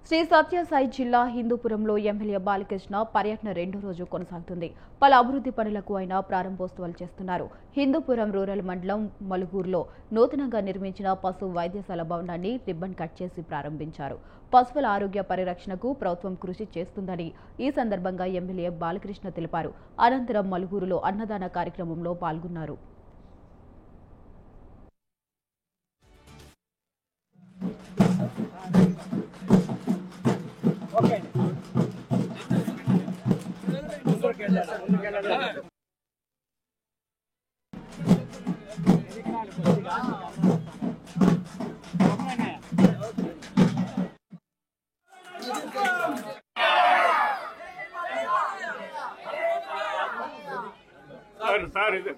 శ్రీ సత్యసాయి జిల్లా హిందూపురంలో ఎమ్మెల్యే బాలకృష్ణ పర్యటన రెండో రోజు కొనసాగుతుంది. పలు అభివృద్ధి పనులకు ఆయన ప్రారంభోత్సవాలు చేస్తున్నారు. హిందూపురం రూరల్ మండలం మలుగూరులో నూతనంగా నిర్మించిన పశు వైద్యశాల భవనాన్ని రిబ్బన్ కట్ చేసి ప్రారంభించారు. పశువుల ఆరోగ్య పరిరక్షణకు ప్రభుత్వం కృషి చేస్తుందని ఈ సందర్భంగా ఎమ్మెల్యే బాలకృష్ణ తెలిపారు. అనంతరం మలుగూరులో అన్నదాన కార్యక్రమంలో పాల్గొన్నారు. సార్ ఇది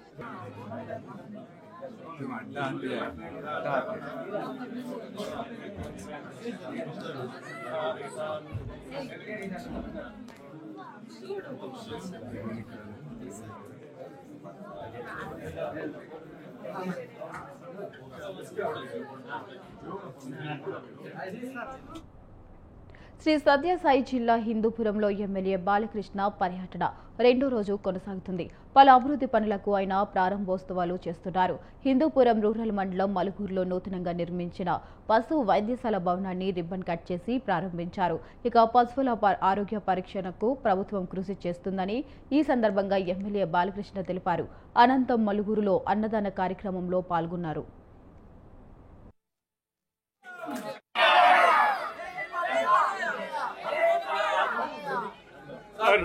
శ్రీ సత్యసాయి జిల్లా హిందూపురంలో ఎమ్మెల్యే బాలకృష్ణ పర్యటన రెండో రోజు కొనసాగుతుంది. పలు అభివృద్ధి పనులకు ఆయన ప్రారంభోత్సవాలు చేస్తున్నారు. హిందూపురం రూరల్ మండలం మలుగూరులో నూతనంగా నిర్మించిన పశు వైద్యశాల భవనాన్ని రిబ్బన్ కట్ చేసి ప్రారంభించారు. ఇక పశువుల ఆరోగ్య పరీక్షణకు ప్రభుత్వం కృషి చేస్తుందని ఈ సందర్భంగా ఎమ్మెల్యే బాలకృష్ణ తెలిపారు. అనంతరం మలుగూరులో అన్నదాన కార్యక్రమంలో పాల్గొన్నారు.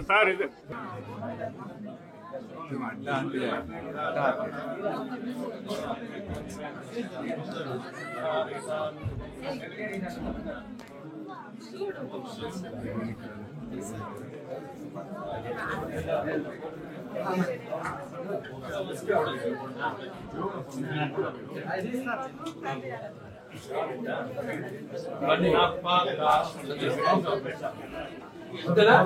సార్ ఇది అంతేనా